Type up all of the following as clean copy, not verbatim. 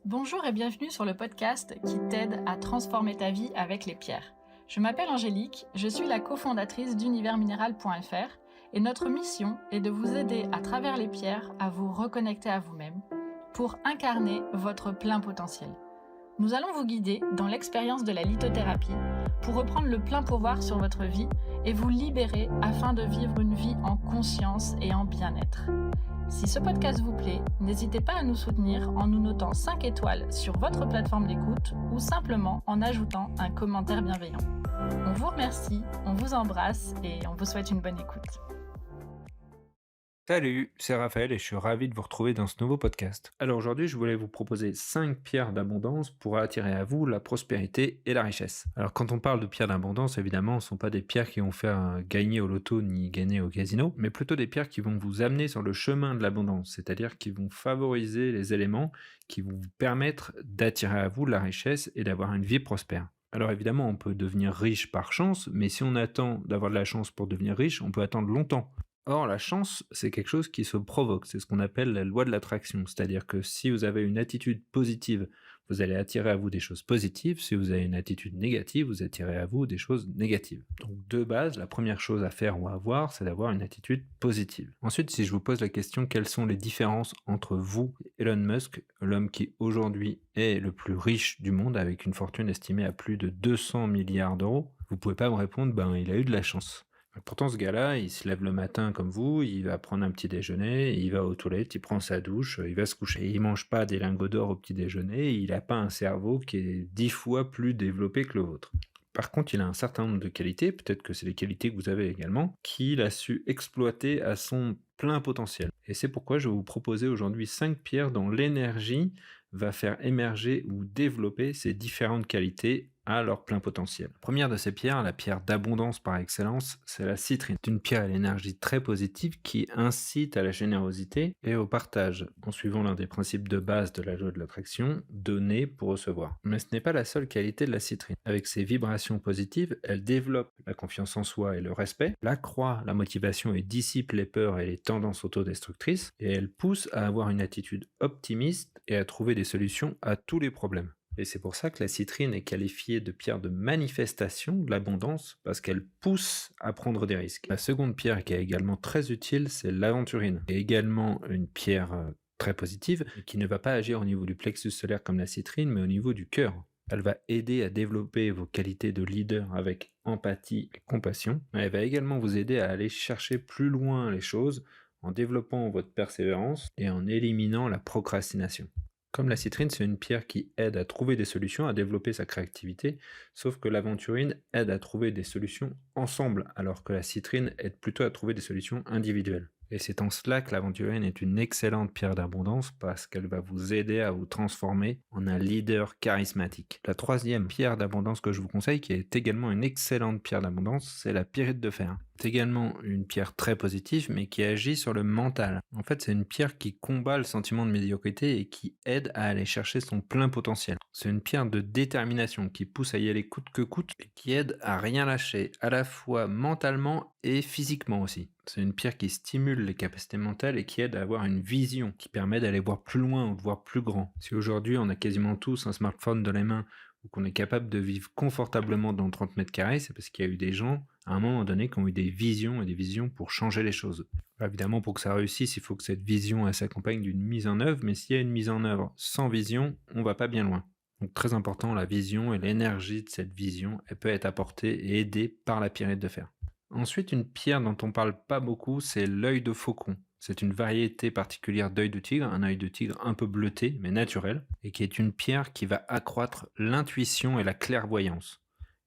Bonjour et bienvenue sur le podcast qui t'aide à transformer ta vie avec les pierres. Je m'appelle Angélique, je suis la cofondatrice d'universminéral.fr et notre mission est de vous aider à travers les pierres à vous reconnecter à vous-même pour incarner votre plein potentiel. Nous allons vous guider dans l'expérience de la lithothérapie pour reprendre le plein pouvoir sur votre vie et vous libérer afin de vivre une vie en conscience et en bien-être. Si ce podcast vous plaît, n'hésitez pas à nous soutenir en nous notant 5 étoiles sur votre plateforme d'écoute ou simplement en ajoutant un commentaire bienveillant. On vous remercie, on vous embrasse et on vous souhaite une bonne écoute. Salut, c'est Raphaël et je suis ravi de vous retrouver dans ce nouveau podcast. Alors aujourd'hui, je voulais vous proposer 5 pierres d'abondance pour attirer à vous la prospérité et la richesse. Alors quand on parle de pierres d'abondance, évidemment, ce ne sont pas des pierres qui vont faire gagner au loto ni gagner au casino, mais plutôt des pierres qui vont vous amener sur le chemin de l'abondance, c'est-à-dire qui vont favoriser les éléments qui vont vous permettre d'attirer à vous la richesse et d'avoir une vie prospère. Alors évidemment, on peut devenir riche par chance, mais si on attend d'avoir de la chance pour devenir riche, on peut attendre longtemps. Or, la chance, c'est quelque chose qui se provoque, c'est ce qu'on appelle la loi de l'attraction, c'est-à-dire que si vous avez une attitude positive, vous allez attirer à vous des choses positives, si vous avez une attitude négative, vous attirez à vous des choses négatives. Donc de base, la première chose à faire ou à avoir, c'est d'avoir une attitude positive. Ensuite, si je vous pose la question, quelles sont les différences entre vous et Elon Musk, l'homme qui aujourd'hui est le plus riche du monde, avec une fortune estimée à plus de 200 milliards d'euros, vous pouvez pas me répondre, il a eu de la chance. Pourtant, ce gars-là, il se lève le matin comme vous, il va prendre un petit déjeuner, il va aux toilettes, il prend sa douche, il va se coucher. Il mange pas des lingots d'or au petit déjeuner, il n'a pas un cerveau qui est 10 fois plus développé que le vôtre. Par contre, il a un certain nombre de qualités, peut-être que c'est les qualités que vous avez également, qu'il a su exploiter à son plein potentiel. Et c'est pourquoi je vais vous proposer aujourd'hui 5 pierres dont l'énergie va faire émerger ou développer ces différentes qualités à leur plein potentiel. La première de ces pierres, la pierre d'abondance par excellence, c'est la citrine. C'est une pierre à l'énergie très positive qui incite à la générosité et au partage, en suivant l'un des principes de base de la loi de l'attraction, donner pour recevoir. Mais ce n'est pas la seule qualité de la citrine. Avec ses vibrations positives, elle développe la confiance en soi et le respect, elle accroît la motivation et dissipe les peurs et les tendances autodestructrices, et elle pousse à avoir une attitude optimiste et à trouver des solutions à tous les problèmes. Et c'est pour ça que la citrine est qualifiée de pierre de manifestation de l'abondance, parce qu'elle pousse à prendre des risques. La seconde pierre qui est également très utile, c'est l'aventurine. C'est également une pierre très positive, qui ne va pas agir au niveau du plexus solaire comme la citrine, mais au niveau du cœur. Elle va aider à développer vos qualités de leader avec empathie et compassion. Elle va également vous aider à aller chercher plus loin les choses en développant votre persévérance et en éliminant la procrastination. Comme la citrine, c'est une pierre qui aide à trouver des solutions, à développer sa créativité, sauf que l'aventurine aide à trouver des solutions ensemble, alors que la citrine aide plutôt à trouver des solutions individuelles. Et c'est en cela que l'aventurine est une excellente pierre d'abondance parce qu'elle va vous aider à vous transformer en un leader charismatique. La troisième pierre d'abondance que je vous conseille, qui est également une excellente pierre d'abondance, c'est la pyrite de fer. C'est également une pierre très positive mais qui agit sur le mental. En fait, c'est une pierre qui combat le sentiment de médiocrité et qui aide à aller chercher son plein potentiel. C'est une pierre de détermination qui pousse à y aller coûte que coûte et qui aide à rien lâcher, à la fois mentalement et physiquement aussi. C'est une pierre qui stimule les capacités mentales et qui aide à avoir une vision, qui permet d'aller voir plus loin ou de voir plus grand. Si aujourd'hui on a quasiment tous un smartphone dans les mains ou qu'on est capable de vivre confortablement dans 30 mètres carrés, c'est parce qu'il y a eu des gens, à un moment donné, qui ont eu des visions et des visions pour changer les choses. Alors évidemment, pour que ça réussisse, il faut que cette vision s'accompagne d'une mise en œuvre, mais s'il y a une mise en œuvre sans vision, on va pas bien loin. Donc très important, la vision et l'énergie de cette vision, elle peut être apportée et aidée par la pyrite de fer. Ensuite, une pierre dont on parle pas beaucoup, c'est l'œil de faucon. C'est une variété particulière d'œil de tigre, un œil de tigre un peu bleuté, mais naturel, et qui est une pierre qui va accroître l'intuition et la clairvoyance.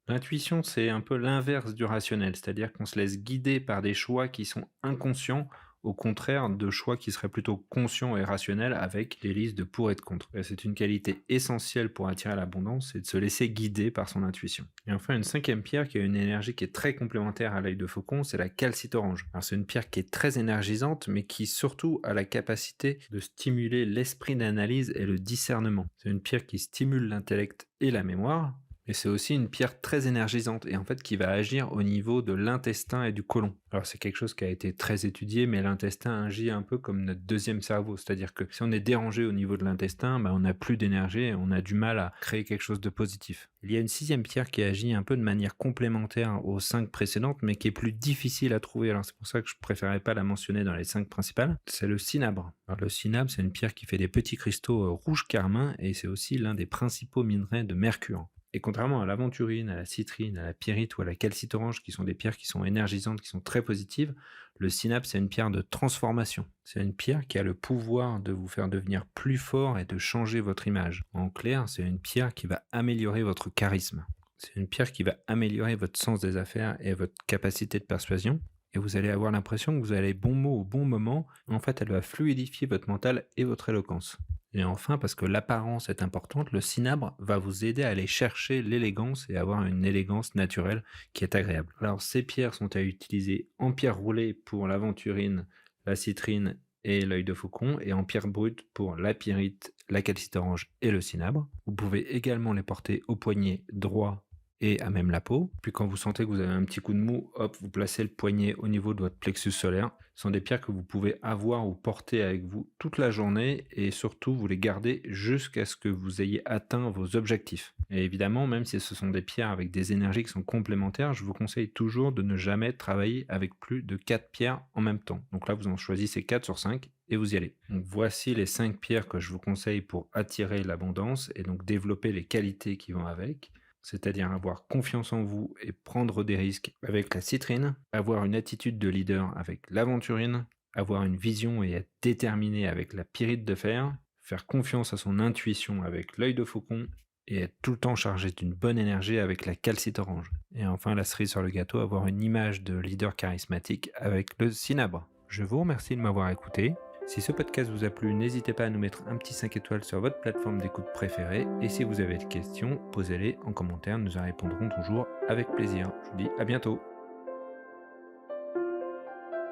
L'intuition, c'est un peu l'inverse du rationnel, c'est-à-dire qu'on se laisse guider par des choix qui sont inconscients, au contraire de choix qui seraient plutôt conscients et rationnels avec des listes de pour et de contre. Et c'est une qualité essentielle pour attirer l'abondance, c'est de se laisser guider par son intuition. Et enfin, une cinquième pierre qui a une énergie qui est très complémentaire à l'œil de faucon, c'est la calcite orange. Alors c'est une pierre qui est très énergisante, mais qui surtout a la capacité de stimuler l'esprit d'analyse et le discernement. C'est une pierre qui stimule l'intellect et la mémoire, Et c'est aussi une pierre très énergisante et en fait qui va agir au niveau de l'intestin et du côlon. Alors c'est quelque chose qui a été très étudié, mais l'intestin agit un peu comme notre deuxième cerveau. C'est-à-dire que si on est dérangé au niveau de l'intestin, on n'a plus d'énergie et on a du mal à créer quelque chose de positif. Il y a une sixième pierre qui agit un peu de manière complémentaire aux 5 précédentes, mais qui est plus difficile à trouver. Alors c'est pour ça que je préférais pas la mentionner dans les 5 principales. C'est le cinabre. Alors le cinabre, c'est une pierre qui fait des petits cristaux rouge carmin et c'est aussi l'un des principaux minerais de mercure. Et contrairement à l'aventurine, à la citrine, à la pyrite ou à la calcite-orange, qui sont des pierres qui sont énergisantes, qui sont très positives, le cinabre, c'est une pierre de transformation. C'est une pierre qui a le pouvoir de vous faire devenir plus fort et de changer votre image. En clair, c'est une pierre qui va améliorer votre charisme. C'est une pierre qui va améliorer votre sens des affaires et votre capacité de persuasion. Et vous allez avoir l'impression que vous avez les bons mots au bon moment. En fait, elle va fluidifier votre mental et votre éloquence. Et enfin, parce que l'apparence est importante, le cinabre va vous aider à aller chercher l'élégance et avoir une élégance naturelle qui est agréable. Alors, ces pierres sont à utiliser en pierre roulée pour l'aventurine, la citrine et l'œil de faucon, et en pierre brute pour la pyrite, la calcite-orange et le cinabre. Vous pouvez également les porter au poignet droit et à même la peau. Puis quand vous sentez que vous avez un petit coup de mou, hop, vous placez le poignet au niveau de votre plexus solaire. Ce sont des pierres que vous pouvez avoir ou porter avec vous toute la journée et surtout vous les gardez jusqu'à ce que vous ayez atteint vos objectifs. Et évidemment, même si ce sont des pierres avec des énergies qui sont complémentaires, je vous conseille toujours de ne jamais travailler avec plus de 4 pierres en même temps. Donc là, vous en choisissez 4 sur 5 et vous y allez. Donc voici les 5 pierres que je vous conseille pour attirer l'abondance et donc développer les qualités qui vont avec. C'est-à-dire avoir confiance en vous et prendre des risques avec la citrine, avoir une attitude de leader avec l'aventurine, avoir une vision et être déterminé avec la pyrite de fer, faire confiance à son intuition avec l'œil de faucon et être tout le temps chargé d'une bonne énergie avec la calcite orange. Et enfin, la cerise sur le gâteau, avoir une image de leader charismatique avec le cinabre. Je vous remercie de m'avoir écouté. Si ce podcast vous a plu, n'hésitez pas à nous mettre un petit 5 étoiles sur votre plateforme d'écoute préférée. Et si vous avez des questions, posez-les en commentaire, nous y répondrons toujours avec plaisir. Je vous dis à bientôt.